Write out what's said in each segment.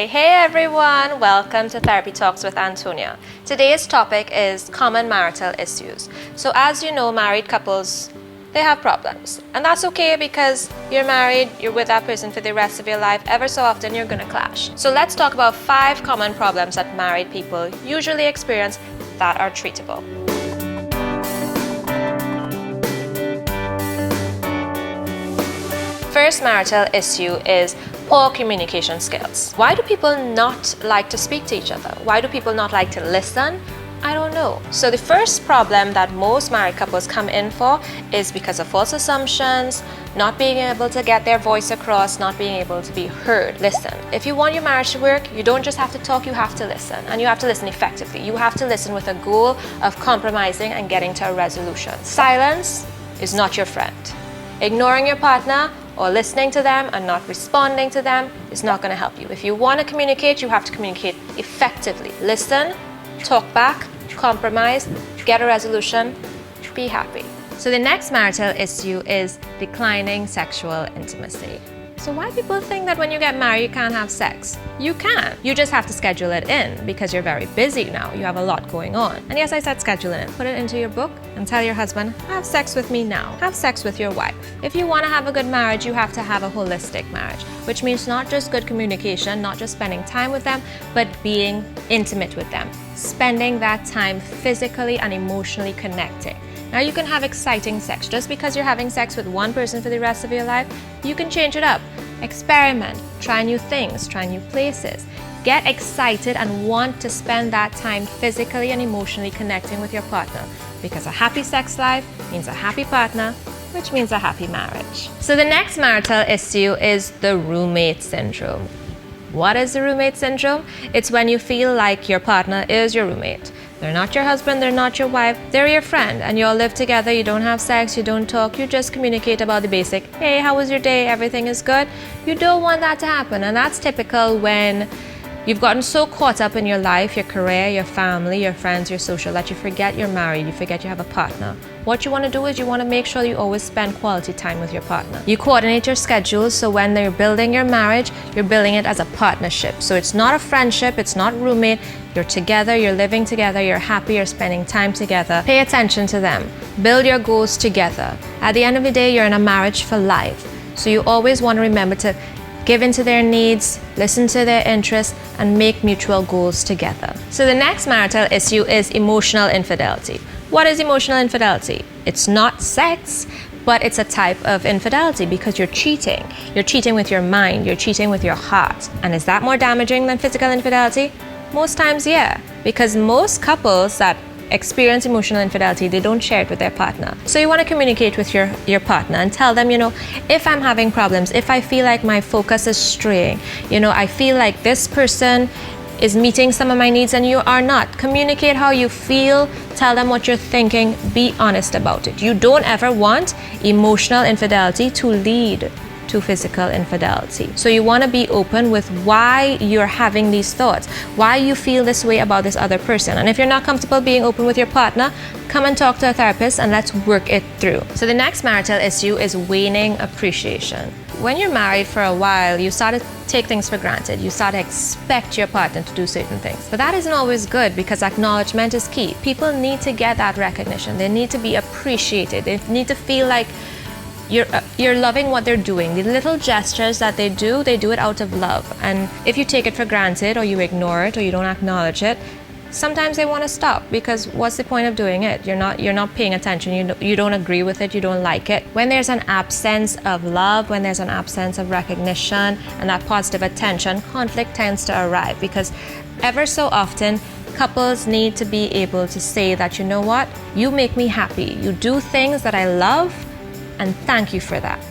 Hey everyone, welcome to Therapy Talks with Antonia. Today's topic is common marital issues. So as you know, married couples, they have problems. And that's okay because you're married, you're with that person for the rest of your life. Ever so often you're gonna clash. So let's talk about 5 common problems that married people usually experience that are treatable. First marital issue is poor communication skills. Why do people not like to speak to each other? Why do people not like to listen? I don't know. So the first problem that most married couples come in for is because of false assumptions, not being able to get their voice across, not being able to be heard. Listen, if you want your marriage to work, you don't just have to talk, you have to listen. And you have to listen effectively. You have to listen with a goal of compromising and getting to a resolution. Silence is not your friend. Ignoring your partner or listening to them and not responding to them is not going to help you. If you want to communicate, you have to communicate effectively. Listen, talk back, compromise, get a resolution, be happy. So the next marital issue is declining sexual intimacy. So why people think that when you get married you can't have sex? You can. You just have to schedule it in because you're very busy now. You have a lot going on. And yes, I said schedule it in. Put it into your book and tell your husband, have sex with me now. Have sex with your wife. If you want to have a good marriage, you have to have a holistic marriage, which means not just good communication, not just spending time with them, but being intimate with them. Spending that time physically and emotionally connecting. Now you can have exciting sex. Just because you're having sex with one person for the rest of your life, you can change it up. Experiment, try new things, try new places. Get excited and want to spend that time physically and emotionally connecting with your partner, because a happy sex life means a happy partner, which means a happy marriage. So the next marital issue is the roommate syndrome. What is the roommate syndrome? It's when you feel like your partner is your roommate. They're not your husband, they're not your wife, they're your friend, and you all live together, you don't have sex, you don't talk, you just communicate about the basic, hey, how was your day, everything is good. You don't want that to happen, and that's typical when you've gotten so caught up in your life, your career, your family, your friends, your social, that you forget you're married, you forget you have a partner. What you want to do is you want to make sure you always spend quality time with your partner. You coordinate your schedules, so when you're building your marriage, you're building it as a partnership. So it's not a friendship, it's not roommate, you're together, you're living together, you're happy, you're spending time together. Pay attention to them. Build your goals together. At the end of the day, you're in a marriage for life. So you always want to remember to give into their needs, listen to their interests, and make mutual goals together. So the next marital issue is emotional infidelity. What is emotional infidelity? It's not sex, but it's a type of infidelity because you're cheating. You're cheating with your mind, you're cheating with your heart. And is that more damaging than physical infidelity? Most times, yeah, because most couples that experience emotional infidelity, they don't share it with their partner. So you want to communicate with your partner and tell them, if I'm having problems, if I feel like my focus is straying, I feel like this person is meeting some of my needs and you are not. Communicate how you feel, tell them what you're thinking, be honest about it. You don't ever want emotional infidelity to lead to physical infidelity. So you want to be open with why you're having these thoughts, why you feel this way about this other person. And if you're not comfortable being open with your partner, come and talk to a therapist and let's work it through. So the next marital issue is waning appreciation. When you're married for a while, you start to take things for granted. You start to expect your partner to do certain things. But that isn't always good because acknowledgement is key. People need to get that recognition. They need to be appreciated. They need to feel like you're loving what they're doing. The little gestures that they do it out of love. And if you take it for granted or you ignore it or you don't acknowledge it, sometimes they want to stop because what's the point of doing it? You're not paying attention. You don't agree with it. You don't like it. When there's an absence of love, when there's an absence of recognition and that positive attention, conflict tends to arrive because ever so often couples need to be able to say that, what? You make me happy. You do things that I love, and thank you for that.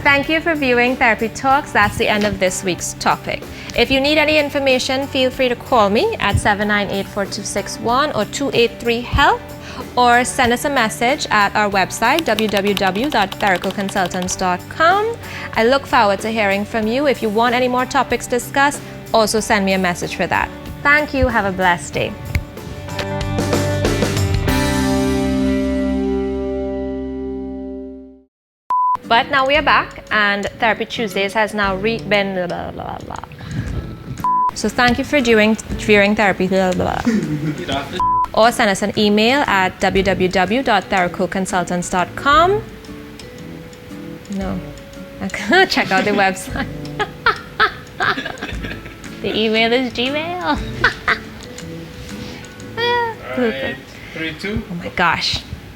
Thank you for viewing Therapy Talks. That's the end of this week's topic. If you need any information, feel free to call me at 798-4261 or 283-HELP, or send us a message at our website, www.therapalconsultants.com. I look forward to hearing from you. If you want any more topics discussed, also send me a message for that. Thank you. Have a blessed day. But now we are back, and Therapy Tuesdays has now been blah, blah, blah, blah. So thank you for viewing therapy. Blah, blah, blah. Or send us an email at www.theracoconsultants.com. No, I can't check out the website. The email is Gmail. All right. 3, 2. Oh my gosh.